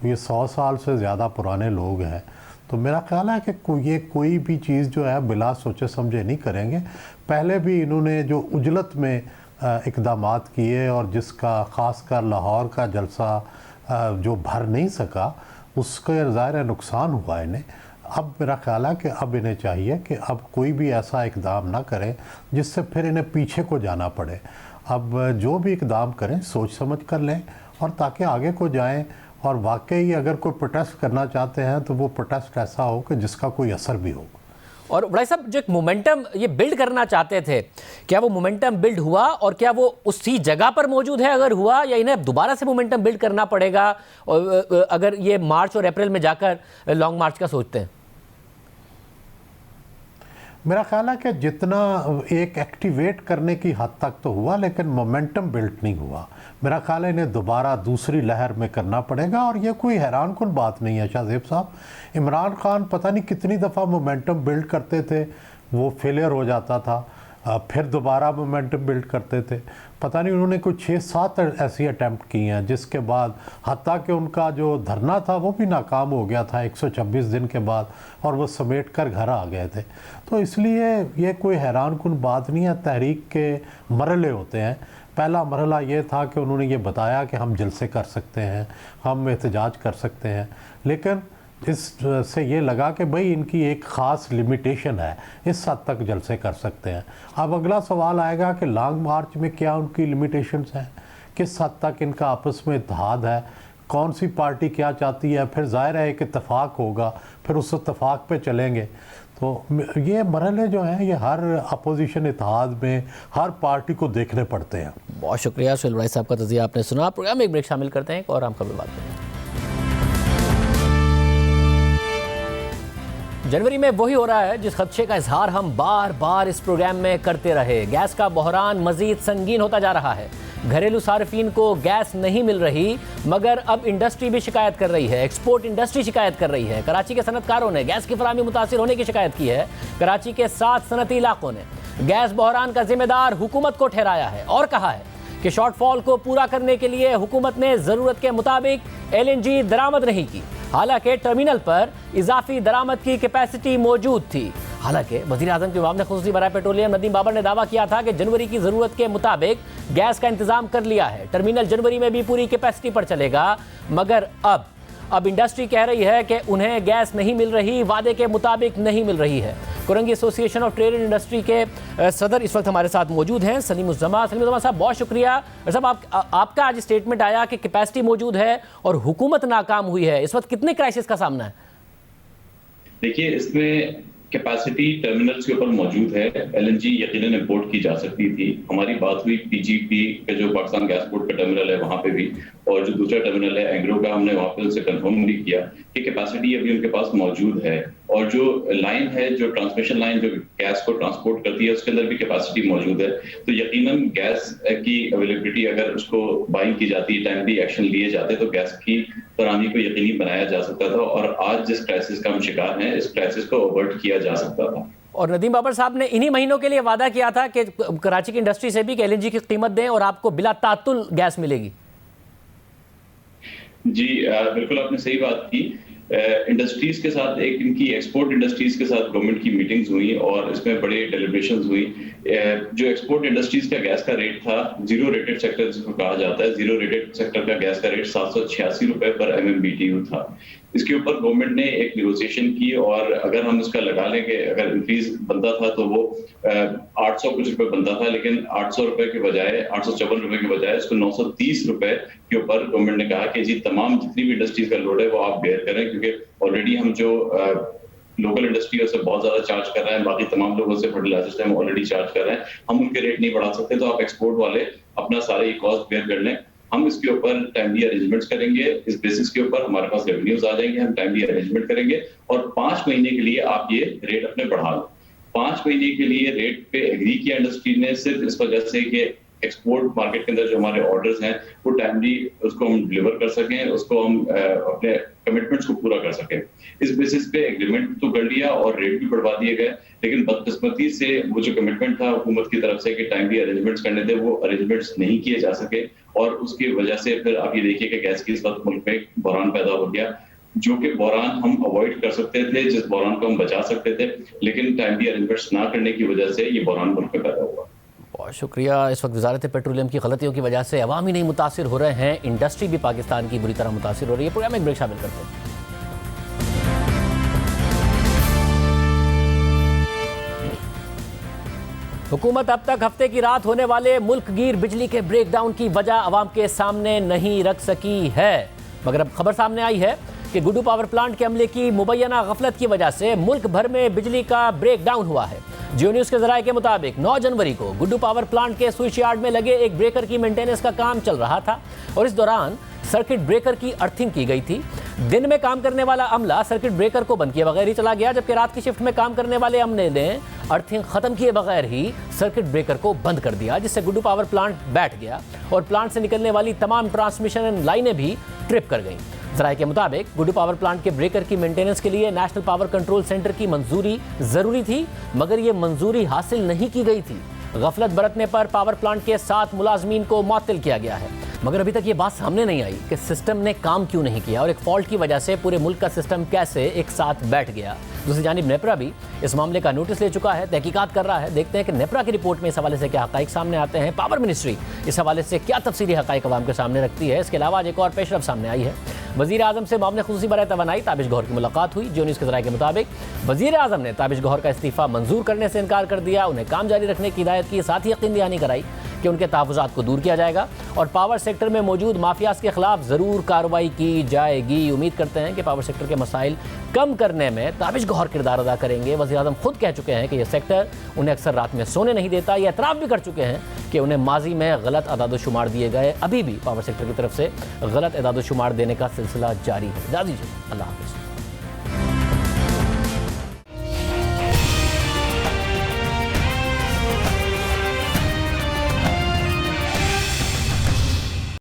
ये 100 साल से ज़्यादा पुराने लोग हैं। तो मेरा ख्याल है कि ये कोई भी चीज़ जो है बिला सोचे समझे नहीं करेंगे। पहले भी इन्होंने जो उजलत में इक़दामात किए और जिसका ख़ासकर लाहौर का जलसा जो भर नहीं सका, उसका ज़ाहिर नुकसान हुआ इन्हें। अब मेरा ख्याल है कि अब इन्हें चाहिए कि अब कोई भी ऐसा इक़दाम ना करें जिससे फिर इन्हें पीछे को जाना पड़े। अब जो भी इक़दाम करें सोच समझ कर लें, और ताकि आगे को जाएं, और वाकई अगर कोई प्रोटेस्ट करना चाहते हैं तो वो प्रोटेस्ट ऐसा हो कि जिसका कोई असर भी हो। और बड़ा साहब, जो एक मोमेंटम ये बिल्ड करना चाहते थे, क्या वो मोमेंटम बिल्ड हुआ, और क्या वो उसी जगह पर मौजूद है अगर हुआ, या इन्हें दोबारा से मोमेंटम बिल्ड करना पड़ेगा और अगर ये मार्च और अप्रैल में जाकर लॉन्ग मार्च का सोचते हैं? मेरा ख्याल है कि जितना एक एक्टिवेट करने की हद तक तो हुआ, लेकिन मोमेंटम बिल्ड नहीं हुआ। मेरा ख्याल है इन्हें दोबारा दूसरी लहर में करना पड़ेगा, और ये कोई हैरान कुन बात नहीं है शाहज़ेब साहब। इमरान खान पता नहीं कितनी दफ़ा मोमेंटम बिल्ड करते थे, वो फेलियर हो जाता था, फिर दोबारा मोमेंटम बिल्ड करते थे। पता नहीं उन्होंने कोई 6-7 ऐसी अटैम्प्ट की हैं, जिसके बाद हत्ता कि उनका जो धरना था वो भी नाकाम हो गया था 126 दिन के बाद, और वो समेट कर घर आ गए थे। तो इसलिए ये कोई हैरान कुन बात नहीं है। तहरीक के मरहले होते हैं। पहला मरहला ये था कि उन्होंने ये बताया कि हम जलसे कर सकते हैं, हम एहतजाज कर सकते हैं, लेकिन इससे ये लगा कि भाई इनकी एक ख़ास लिमिटेशन है, इस हद तक जलसे कर सकते हैं। अब अगला सवाल आएगा कि लॉन्ग मार्च में क्या उनकी लिमिटेशंस हैं, किस हद तक इनका आपस में इत्तेहाद है, कौन सी पार्टी क्या चाहती है। फिर जाहिर है एक इत्तेफाक होगा, फिर उस इत्तेफाक पे चलेंगे। तो ये मरहले जो हैं ये हर अपोजिशन इत्तेहाद में हर पार्टी को देखने पड़ते हैं। बहुत शुक्रिया सुहेल राय साहब का तज़िया आपने सुना। प्रोग्राम में एक ब्रेक शामिल करते हैं और हम खबर बात करें। जनवरी में वही हो रहा है जिस खदशे का इजहार हम बार बार इस प्रोग्राम में करते रहे। गैस का बहरान मजीद संगीन होता जा रहा है। घरेलू सार्फिन को गैस नहीं मिल रही, मगर अब इंडस्ट्री भी शिकायत कर रही है, एक्सपोर्ट इंडस्ट्री शिकायत कर रही है। कराची के सनतकारों ने गैस की फराहमी मुतासिर होने की शिकायत की है। कराची के 7 सनती इलाकों ने गैस बहरान का जिम्मेदार हुकूमत को ठहराया है और कहा है कि शॉर्टफॉल को पूरा करने के लिए हुकूमत ने ज़रूरत के मुताबिक LNG दरामद नहीं की। हालांकि टर्मिनल पर इजाफी दरामद की कैपेसिटी मौजूद थी। हालांकि वज़ीर-ए-आज़म के मामले खुसूसी बराए पेट्रोलियम नदीम बाबर ने दावा किया था कि जनवरी की ज़रूरत के मुताबिक गैस का इंतज़ाम कर लिया है, टर्मिनल जनवरी में भी पूरी कैपेसिटी पर चलेगा। मगर अब इंडस्ट्री कह रही है कि उन्हें गैस नहीं मिल रही, वादे के मुताबिक नहीं मिल रही है। Korangi association of trade and industry के सदर इस वक्त हमारे साथ मौजूद हैं, सलीम उज़्ज़मा साहब, बहुत शुक्रिया। साहब आपका आज स्टेटमेंट आया कि कैपेसिटी मौजूद है और हुकूमत नाकाम हुई है। इस वक्त कितने क्राइसिस का सामना है? देखिए, इसमें कैपेसिटी टर्मिनल्स के ऊपर मौजूद है। LNG यकीनन इंपोर्ट की जा सकती थी। हमारी बात हुई PGP का जो पाकिस्तान गैस बोर्ड का टर्मिनल है वहां पे भी, और जो दूसरा टर्मिनल है एंग्रो का, हमने वहां पे उनसे कंफर्म भी किया कि कैपेसिटी अभी उनके पास मौजूद है। और जो लाइन है, जो ट्रांसमिशन लाइन जो गैस को ट्रांसपोर्ट करती है, उसके अंदर भी कैपेसिटी मौजूद है। तो यकीनन गैस की अवेलेबिलिटी अगर उसको बाइंग की जाती, टाइमली एक्शन लिए जाते, तो गैस की फराहमी को यकीनी बनाया जा सकता था, और आज जिस क्राइसिस का हम शिकार हैं, इस क्राइसिस को अवॉइड किया जा सकता था। और नदीम बाबर साहब ने इन्हीं महीनों के लिए वादा किया था कि कराची की इंडस्ट्री से भी कि LNG की कीमत दें और आपको बिला तातुल गैस मिलेगी। जी बिल्कुल, आपने सही बात की। इंडस्ट्रीज के साथ, एक इनकी एक्सपोर्ट इंडस्ट्रीज के साथ गवर्नमेंट की मीटिंग्स हुई और इसमें बड़े डेलिब्रेशंस हुई। जो एक्सपोर्ट इंडस्ट्रीज का गैस का रेट था, जीरो रेटेड सेक्टर जिसको कहा जाता है, जीरो रेटेड सेक्टर का गैस का रेट 786 रुपए पर MMBTU था। इसके ऊपर गवर्नमेंट ने एक निगोशिएशन की और अगर हम इसका लगा लें कि अगर इंक्रीज बनता था तो वो 800 कुछ रुपए बनता था, लेकिन 800 रुपए के बजाय 854 रुपए के बजाय इसको 930 रुपए के ऊपर गवर्नमेंट ने कहा कि जी तमाम जितनी भी इंडस्ट्रीज का लोड है वो आप बेयर करें, क्योंकि ऑलरेडी हम जो लोकल इंडस्ट्री है उससे बहुत ज्यादा चार्ज कर रहे हैं, बाकी तमाम लोगों से फर्टिलाइजर से हम ऑलरेडी चार्ज कर रहे हैं, हम उनके रेट नहीं बढ़ा सकते, तो आप एक्सपोर्ट वाले अपना सारे कॉस्ट बेयर कर लें। हम इसके ऊपर टाइमली अरेंजमेंट्स करेंगे, इस बेसिस के ऊपर हमारे पास रेवेन्यूज आ जाएंगे, हम टाइमली अरेंजमेंट करेंगे और 5 महीने के लिए आप ये रेट अपने बढ़ा लो। 5 महीने के लिए रेट पे एग्री किया इंडस्ट्री ने, सिर्फ इस वजह से कि एक्सपोर्ट मार्केट के अंदर जो हमारे ऑर्डर्स हैं वो टाइमली उसको हम डिलीवर कर सकें, उसको हम अपने कमिटमेंट्स को पूरा कर सकें। इस बेसिस पे एग्रीमेंट तो कर लिया और रेट भी बढ़वा दिए गए, लेकिन बदकिस्मती से वो जो कमिटमेंट था हुकूमत की तरफ से कि टाइमली अरेंजमेंट्स करने थे, वो अरेंजमेंट्स नहीं किए जा सके और उसकी वजह से फिर आप ये देखिए कि गैस की इस वक्त मुल्क में बहरान पैदा हो गया, जो कि बहरान हम अवॉइड कर सकते थे, जिस बहरान को हम बचा सकते थे, लेकिन टाइमली अरेंजमेंट्स ना करने की वजह से ये बहरान मुल्क में पैदा हुआ। बहुत शुक्रिया। इस वक्त वजारत पेट्रोलियम की गलतियों की वजह से अवाम ही नहीं मुतासिर हो रहे हैं, इंडस्ट्री भी पाकिस्तान की बुरी तरह मुतासिर हो रही है। प्रोग्राम में एक ब्रेक शामिल करते हैं। हुकूमत अब तक हफ्ते की रात होने वाले मुल्क गिर बिजली के ब्रेकडाउन की वजह अवाम के सामने नहीं रख सकी है, मगर अब खबर सामने आई है कि गुड्डू पावर प्लांट के अमले की मुबैना गफलत की वजह से मुल्क भर में बिजली का ब्रेकडाउन हुआ है। जियो न्यूज़ के जराये के मुताबिक 9 जनवरी को गुड्डू पावर प्लांट के स्विच यार्ड में लगे एक ब्रेकर की मेंटेनेंस का काम चल रहा था और इस दौरान सर्किट ब्रेकर की अर्थिंग की गई थी। दिन में काम करने वाला अमला सर्किट ब्रेकर को बंद किए बगैर ही चला गया, जबकि रात की शिफ्ट में काम करने वाले अमले ने अर्थिंग खत्म किए बगैर ही सर्किट ब्रेकर को बंद कर दिया, जिससे गुड्डू पावर प्लांट बैठ गया और प्लांट से निकलने वाली तमाम ट्रांसमिशन लाइनें भी ट्रिप कर गईं। जराये के मुताबिक गुड्डू पावर प्लांट के ब्रेकर की मेंटेनेंस के लिए नेशनल पावर कंट्रोल सेंटर की मंजूरी जरूरी थी, मगर ये मंजूरी हासिल नहीं की गई थी। गफलत बरतने पर पावर प्लांट के 7 मुलाजमीन को मुअत्तल किया गया है, मगर अभी तक ये बात सामने नहीं आई कि सिस्टम ने काम क्यों नहीं किया और एक फॉल्ट की वजह से पूरे मुल्क का सिस्टम कैसे एक साथ बैठ गया। दूसरी जानिब नेपरा भी इस मामले का नोटिस ले चुका है, तहकीकात कर रहा है। देखते हैं कि नेपरा की रिपोर्ट में इस हवाले से क्या हक़ाइक़ सामने आते हैं, पावर मिनिस्ट्री इस हवाले से क्या तफसीली हक़ाइक़ अवाम के सामने रखती है। इसके अलावा आज एक और पेशरफ सामने आई है। वज़ीर आज़म से मामले खुसूसी बराए तवानाई ताबिश गौहर की मुलाकात हुई। जियो न्यूज़ के ज़राए के मुताबिक वज़ीर आज़म ने ताबिश गौहर का इस्तीफ़ा मंजूर करने से इनकार कर दिया, उन्हें काम जारी रखने की हिदायत की, साथ ही यकीन दहानी कराई कि उनके तहफ़्फ़ुज़ात को दूर किया जाएगा और पावर सेक्टर में मौजूद माफियाज के खिलाफ ज़रूर कार्रवाई की जाएगी। उम्मीद करते हैं कि पावर सेक्टर के मसाइल कम करने में ताबिश गौहर किरदार अदा करेंगे। वज़ीर आज़म खुद कह चुके हैं कि यह सेक्टर उन्हें अक्सर रात में सोने नहीं देता। ये एतराफ़ भी कर चुके हैं कि उन्हें माजी में गलत अदाद-ओ-शुमार दिए गए, अभी भी पावर सेक्टर की तरफ से गलत अदाद-ओ-शुमार देने का सिलसिला जारी है। इजाज़त दीजिए, अल्लाह हाफ़िज़।